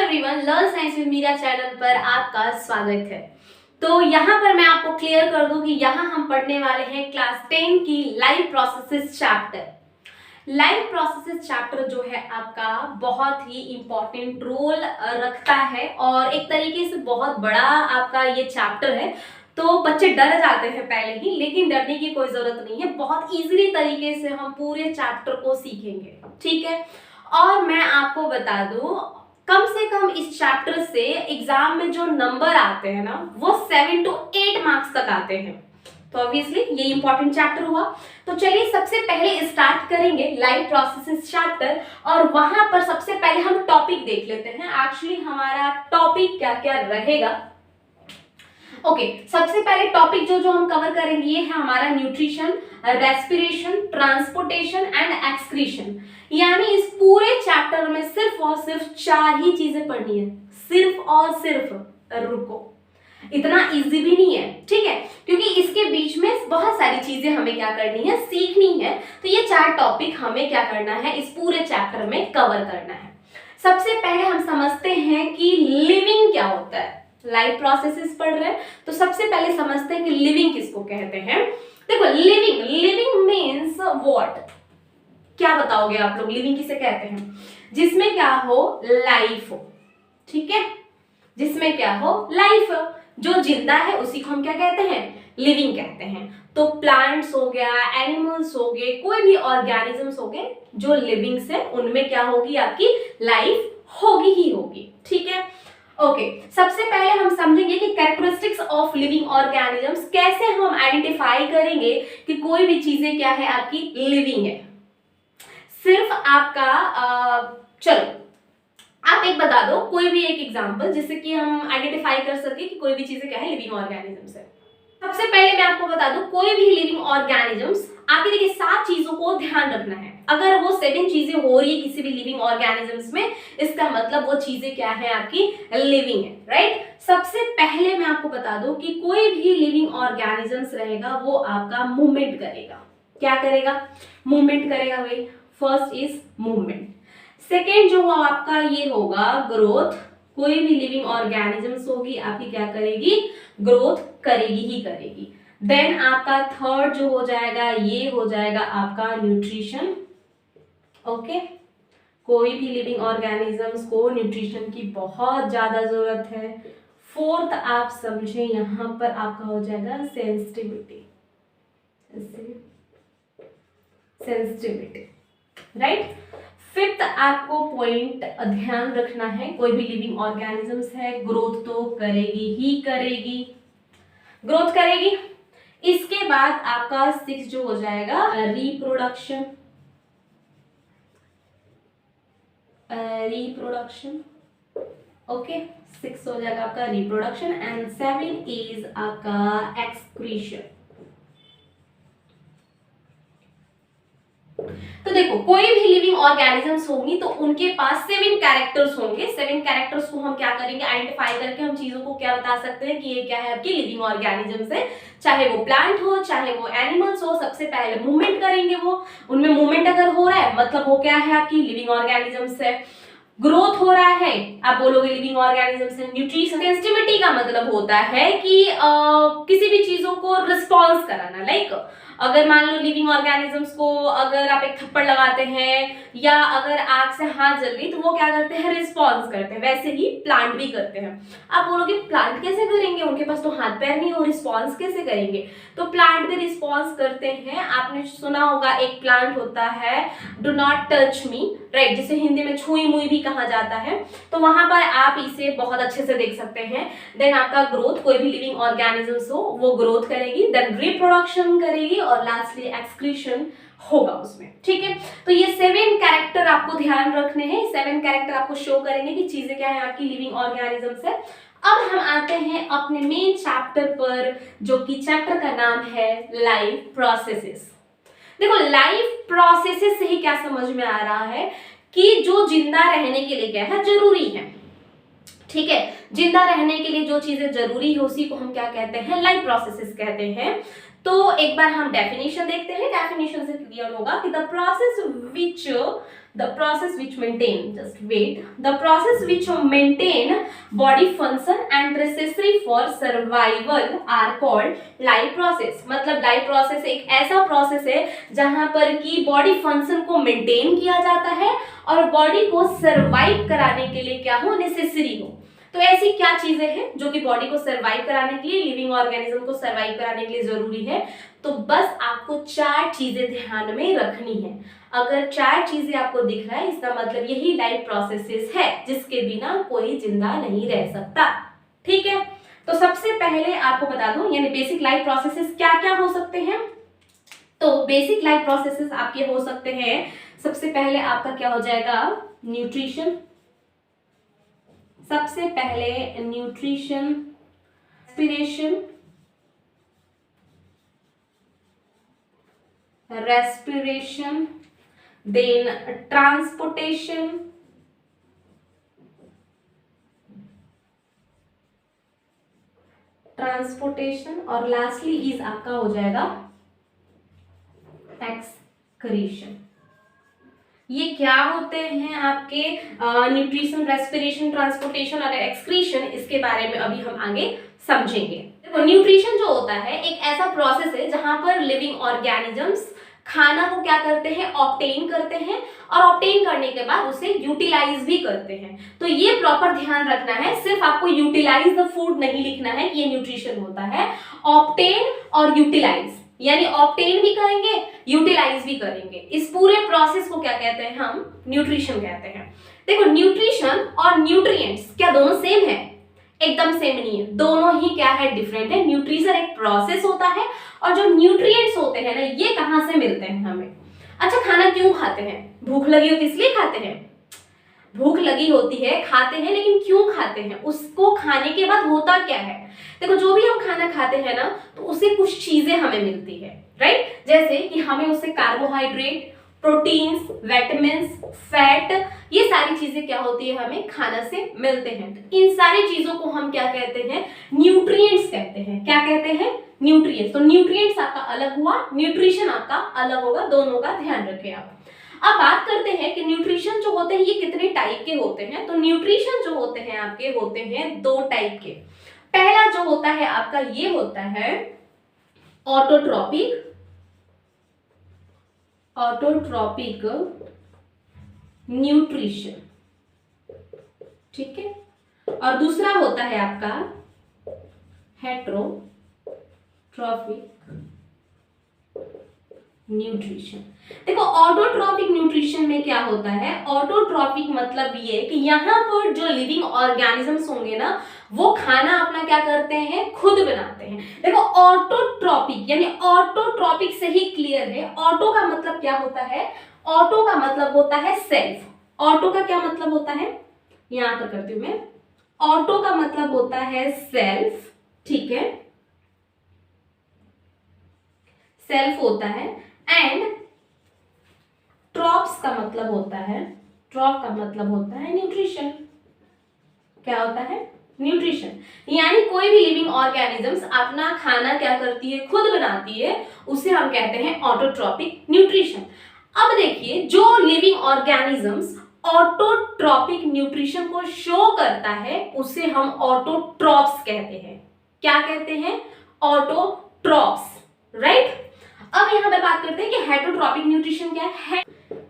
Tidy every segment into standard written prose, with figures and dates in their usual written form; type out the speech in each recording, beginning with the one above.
Everyone, learn science with Meera channel पर आपका स्वागत है। तो यहाँ पर मैं आपको क्लियर कर दूं कि यहाँ हम पढ़ने वाले हैं क्लास 10 की live processes chapter. Live processes chapter जो है आपका बहुत ही इंपॉर्टेंट रोल रखता है और एक तरीके से बहुत बड़ा आपका ये चैप्टर है। तो बच्चे डर जाते हैं पहले ही, लेकिन डरने की कोई जरूरत नहीं है। बहुत इजीली तरीके से हम पूरे चैप्टर को सीखेंगे, ठीक है। और मैं आपको बता दूं, कम से कम इस चैप्टर से एग्जाम में जो नंबर आते हैं ना, वो 7 to 8 मार्क्स तक आते हैं। तो ऑब्वियसली ये इंपॉर्टेंट चैप्टर हुआ। तो चलिए सबसे पहले स्टार्ट करेंगे लाइव प्रोसेसेस चैप्टर, और वहां पर सबसे पहले हम टॉपिक देख लेते हैं। एक्चुअली हमारा टॉपिक क्या क्या रहेगा। ओके, सबसे पहले टॉपिक जो हम कवर करेंगे ये है हमारा nutrition, respiration, transportation and excretion. यानी इस पूरे चैप्टर में सिर्फ और सिर्फ 4 ही चीजें पढ़नी है, सिर्फ और सिर्फ। रुको, इतना इजी भी नहीं है, ठीक है, क्योंकि इसके बीच में बहुत सारी चीजें हमें क्या करनी है, सीखनी है। तो ये 4 टॉपिक हमें क्या करना है, इस पूरे चैप्टर में कवर करना है। सबसे पहले हम समझते हैं कि लिविंग क्या होता है। लाइव प्रोसेसेस पढ़ रहे हैं तो सबसे पहले समझते हैं कि लिविंग किसको कहते हैं। देखो, लिविंग मीन्स व्हाट, क्या बताओगे आप लोग, लिविंग किसे कहते हैं? जिसमें क्या हो, लाइफ हो, ठीक है, जिसमें क्या हो, लाइफ हो। जो जिंदा है उसी को हम क्या कहते हैं, लिविंग कहते हैं। तो प्लांट्स हो गया, एनिमल्स हो गए, कोई भी ऑर्गेनिजम्स हो गए जो लिविंग से, उनमें क्या होगी, आपकी लाइफ होगी ही होगी, ठीक है। ओके, सबसे पहले हम समझेंगे कि कैरेक्टरिस्टिक्स ऑफ लिविंग ऑर्गेनिजम्स, कैसे हम आइडेंटिफाई करेंगे कि कोई भी चीजें क्या है, आपकी लिविंग है। सिर्फ आपका चलो आप एक बता दो, कोई भी एक एग्जांपल, जिससे कि हम आइडेंटिफाई कर सके कि कोई भी चीजें क्या है, लिविंग ऑर्गेनिजम्स है। सबसे पहले मैं आपको बता दूं, कोई भी लिविंग ऑर्गेनिजम्स, आपके देखिए 7 चीजों को ध्यान रखना है। अगर वो 7 चीजें हो रही है किसी भी लिविंग ऑर्गेनिजम्स में, इसका मतलब वो चीजें क्या है, आपकी लिविंग है, राइट। सबसे पहले मैं आपको बता दूं कि कोई भी लिविंग ऑर्गेनिजम्स रहेगा वो आपका मूवमेंट करेगा। क्या करेगा, मूवमेंट करेगा भाई। First is movement. सेकेंड जो आपका ये होगा ग्रोथ। कोई भी लिविंग ऑर्गेनिजम्स होगी आपकी क्या करेगी, ग्रोथ करेगी ही करेगी। देन आपका थर्ड जो हो जाएगा, ये हो जाएगा आपका न्यूट्रिशन। ओके, कोई भी लिविंग ऑर्गेनिजम्स को न्यूट्रिशन की बहुत ज्यादा जरूरत है। फोर्थ आप समझे, यहां पर आपका हो जाएगा सेंसिटिविटी, राइट। फिफ्थ आपको पॉइंट ध्यान रखना है, कोई भी लिविंग ऑर्गेनिजम्स है ग्रोथ तो करेगी ही करेगी, ग्रोथ करेगी। इसके बाद आपका 6 जो हो जाएगा रिप्रोडक्शन, ओके, 6 हो जाएगा आपका रिप्रोडक्शन एंड 7 इज आपका एक्सक्रीशन। तो देखो, कोई भी लिविंग ऑर्गेनिजम्स होंगी तो उनके पास 7 कैरेक्टर्स होंगे। 7 कैरेक्टर्स को हम क्या करेंगे, आइडेंटिफाई करके हम चीजों को क्या बता सकते हैं कि ये क्या है, आपकी लिविंग ऑर्गेनिजम्स है। चाहे वो प्लांट हो, चाहे वो एनिमल्स हो, सबसे पहले मूवमेंट करेंगे वो, उनमें मूवमेंट अगर हो रहा है मतलब वो क्या है, आपकी लिविंग ऑर्गेनिजम्स है। ग्रोथ हो रहा है, आप बोलोगे लिविंग ऑर्गेनिजम्स है। न्यूट्रिशन, सेंसिटिविटी का मतलब होता है कि किसी भी चीजों को रिस्पॉन्स कराना। लाइक अगर मान लो लिविंग ऑर्गेनिजम्स को अगर आप एक थप्पड़ लगाते हैं या अगर आग से हाथ जल गई तो वो क्या करते हैं, रिस्पॉन्स करते हैं। वैसे ही प्लांट भी करते हैं। आप बोलोगे प्लांट कैसे करेंगे, उनके पास तो हाथ पैर नहीं, वो रिस्पॉन्स कैसे करेंगे? तो प्लांट भी रिस्पॉन्स करते हैं। आपने सुना होगा एक प्लांट होता है do not touch me, right, जिसे हिंदी में छुई मुई भी कहा जाता है। तो वहां पर आप इसे बहुत अच्छे से देख सकते हैं। देन आपका ग्रोथ, कोई भी लिविंग ऑर्गेनिजम्स हो वो ग्रोथ करेगी, देन रिप्रोडक्शन करेगी और लास्टली एक्सक्रीशन होगा उसमें, ठीक है। तो ये 7 कैरेक्टर आपको ध्यान रखने हैं। 7 कैरेक्टर आपको शो करेंगे कि चीजें क्या है, आपकी लिविंग ऑर्गेनिजम्स है। अब हम आते हैं अपने मेन चैप्टर पर, जो कि चैप्टर का नाम है लाइव प्रोसेसेस। देखो, लाइव प्रोसेसेस से ही क्या समझ में आ रहा है कि जो जिंदा रहने के लिए क्या है, जरूरी है, ठीक है। जिंदा रहने के लिए जो चीजें जरूरी है उसी को हम क्या कहते हैं, लाइव प्रोसेसेस कहते हैं। तो एक बार हम डेफिनेशन देखते हैं, डेफिनेशन से क्लियर होगा कि the process which maintain, just wait, the process which maintain body function and necessary for survival are called life process। मतलब लाइफ प्रोसेस एक ऐसा प्रोसेस है जहां पर कि बॉडी फंक्शन को मेंटेन किया जाता है और बॉडी को सरवाइव कराने के लिए क्या हो, नेसेसरी हो। तो ऐसी क्या चीजें हैं जो कि बॉडी को सरवाइव कराने के लिए, लिविंग ऑर्गेनिज्म को सरवाइव कराने के लिए जरूरी है। तो बस आपको 4 चीजें ध्यान में रखनी है। अगर 4 चीजें आपको दिख रहा है, इसका मतलब यही लाइफ प्रोसेसेस है जिसके बिना कोई जिंदा नहीं रह सकता। ठीक है, तो सबसे पहले आपको बता दूं, यानी बेसिक लाइफ प्रोसेसेस क्या क्या हो सकते हैं। तो बेसिक लाइफ प्रोसेसेस आपके हो सकते हैं, सबसे पहले आपका क्या हो जाएगा, न्यूट्रिशन। सबसे पहले न्यूट्रिशन, रेस्पिरेशन, देन ट्रांसपोर्टेशन, और लास्टली इज आपका हो जाएगा एक्सक्रीशन। ये क्या होते हैं आपके न्यूट्रिशन, रेस्पिरेशन, ट्रांसपोर्टेशन और एक्सक्रीशन, इसके बारे में अभी हम आगे समझेंगे। देखो, न्यूट्रिशन जो होता है एक ऐसा प्रोसेस है जहां पर लिविंग ऑर्गेनिजम्स खाना को क्या करते हैं, ऑब्टेन करते हैं, और ऑब्टेन करने के बाद उसे यूटिलाइज भी करते हैं। तो ये प्रॉपर ध्यान रखना है, सिर्फ आपको यूटिलाइज द फूड नहीं लिखना है कि ये न्यूट्रिशन होता है। ऑब्टेन और यूटिलाइज, यानी ऑब्टेन भी करेंगे, यूटिलाइज भी करेंगे। इस पूरे प्रोसेस को क्या कहते हैं, हम न्यूट्रिशन कहते हैं। देखो, न्यूट्रिशन और न्यूट्रिएंट्स क्या दोनों सेम है? एकदम सेम नहीं है, दोनों ही क्या है, डिफरेंट है। न्यूट्रिशन एक प्रोसेस होता है और जो न्यूट्रिएंट्स होते हैं ना, ये कहां से मिलते हैं हमें। अच्छा, खाना क्यों खाते हैं? भूख लगी होती इसलिए खाते हैं? भूख लगी होती है, खाते हैं, लेकिन क्यों खाते हैं? उसको खाने के बाद होता क्या है? देखो, जो भी हम खाना खाते हैं ना, तो उससे कुछ चीजें हमें मिलती है, राइट। जैसे कि हमें उससे कार्बोहाइड्रेट, प्रोटीन्स, विटामिन्स, फैट, ये सारी चीजें क्या होती है, हमें खाना से मिलते हैं। तो इन सारी चीजों को हम क्या कहते हैं, न्यूट्रिएंट्स कहते हैं। क्या कहते हैं, न्यूट्रिएंट्स। तो न्यूट्रिएंट्स आपका अलग हुआ, न्यूट्रिशन आपका अलग होगा, दोनों का ध्यान रखें आप। अब बात करते हैं कि न्यूट्रिशन जो होते हैं ये कितने टाइप के होते हैं। तो न्यूट्रिशन जो होते हैं आपके, होते हैं 2 टाइप के। पहला जो होता है आपका, ये होता है ऑटोट्रॉपिक न्यूट्रिशन, ठीक है। और दूसरा होता है आपका हेट्रोट्रॉपिक न्यूट्रिशन। देखो, ऑटोट्रॉपिक न्यूट्रिशन में क्या होता है, ऑटोट्रॉपिक मतलब ये कि यहाँ पर जो लिविंग ऑर्गेनिजम्स होंगे ना, वो खाना अपना क्या करते हैं, खुद बनाते हैं। देखो, ऑटोट्रॉपिक यानी ऑटोट्रॉपिक से ही क्लियर है। ऑटो का मतलब क्या होता है, ऑटो का मतलब होता है सेल्फ। ऑटो का क्या मतलब होता है, यहां पर करती हूं मैं। ऑटो का मतलब होता है सेल्फ, ठीक है, सेल्फ होता है। एंड ट्रॉप्स का मतलब होता है, ट्रॉप का मतलब होता है न्यूट्रिशन। क्या होता है, न्यूट्रिशन। यानी कोई भी लिविंग ऑर्गेनिजम्स अपना खाना क्या करती है, खुद बनाती है, उसे हम कहते हैं ऑटोट्रॉपिक न्यूट्रिशन। अब देखिए, जो लिविंग ऑर्गेनिजम्स ऑटोट्रॉपिक न्यूट्रिशन को शो करता है उसे हम ऑटोट्रॉप्स कहते हैं। क्या कहते हैं, ऑटोट्रॉप्स, राइट। अब यहां पर बात करते हैं कि हेटरोट्रॉपिक न्यूट्रिशन क्या है।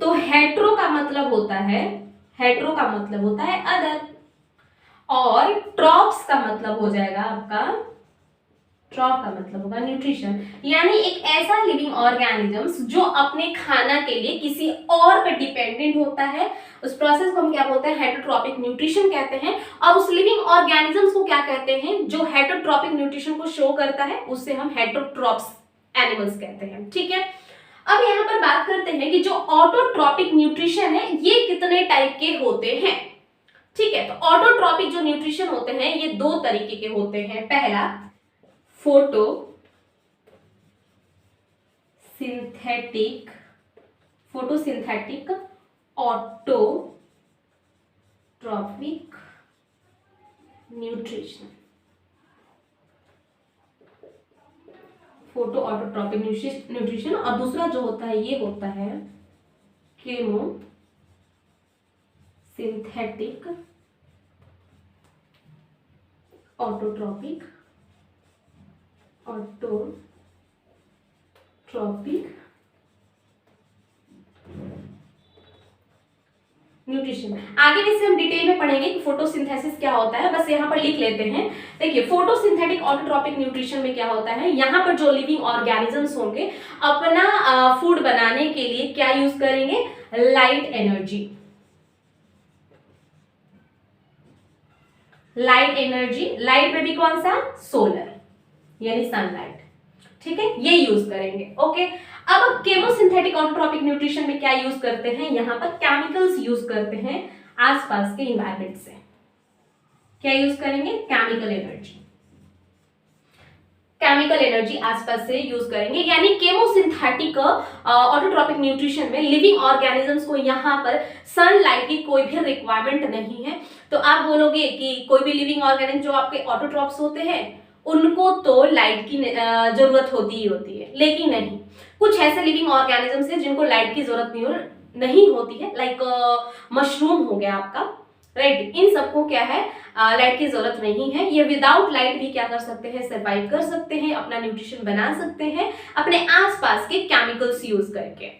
तो हेट्रो का मतलब होता है अदर, और ट्रॉप्स का मतलब हो जाएगा आपका, ट्रॉप का मतलब होगा न्यूट्रिशन। यानी एक ऐसा लिविंग ऑर्गेनिजम्स जो अपने खाना के लिए किसी और पे डिपेंडेंट होता है, उस प्रोसेस को हम क्या बोलते हैं, हेटरोट्रॉपिक न्यूट्रिशन कहते हैं। और उस लिविंग ऑर्गेनिजम्स को क्या कहते हैं, जो हेटरोट्रॉपिक न्यूट्रिशन को शो करता है, उससे हम हेटरोट्रॉप्स एनिमल्स कहते हैं, ठीक है। अब यहाँ पर बात करते हैं कि जो ऑटोट्रॉपिक न्यूट्रिशन है ये कितने टाइप के होते हैं, ठीक है। तो ऑटोट्रॉपिक जो न्यूट्रिशन होते हैं ये 2 तरीके के होते हैं। पहला photosynthetic autotrophic nutrition. Photo autotrophic nutrition, और दूसरा जो होता है ये होता है केमो सिंथेटिक ऑटोट्रॉपिक न्यूट्रिशन। आगे इससे हम डिटेल में पढ़ेंगे कि फोटोसिंथेसिस क्या होता है, बस यहाँ पर लिख लेते हैं। देखिए फोटोसिंथेटिक ऑटोट्रॉपिक न्यूट्रिशन में क्या होता है, यहाँ पर जो लिविंग ऑर्गेनिजम्स होंगे अपना फूड बनाने के लिए क्या यूज करेंगे, लाइट एनर्जी। लाइट में भी कौन सा, सोलर यानी सनलाइट, ठीक है, ये यूज करेंगे। ओके, अब केमोसिंथेटिक ऑटोट्रॉपिक न्यूट्रिशन में क्या यूज करते हैं, यहाँ पर केमिकल्स यूज करते हैं आसपास के इन्वायरमेंट से। क्या यूज करेंगे, केमिकल एनर्जी आसपास से यूज करेंगे। यानी केमोसिंथेटिक ऑटोट्रॉपिक न्यूट्रिशन में लिविंग ऑर्गेनिजम्स को यहाँ पर सनलाइट की कोई भी रिक्वायरमेंट नहीं है। तो आप बोलोगे कि कोई भी लिविंग ऑर्गेनिज्म जो आपके ऑटोट्रॉप्स होते हैं उनको तो लाइट की जरूरत होती ही होती है, लेकिन नहीं, कुछ ऐसे लिविंग ऑर्गेनिजम्स हैं जिनको लाइट की जरूरत नहीं होती है, लाइक मशरूम हो गया आपका, राइट, इन सबको क्या है, लाइट की जरूरत नहीं है। ये विदाउट लाइट भी क्या कर सकते हैं, सर्वाइव कर सकते हैं, अपना न्यूट्रिशन बना सकते हैं अपने आसपास के केमिकल्स यूज करके।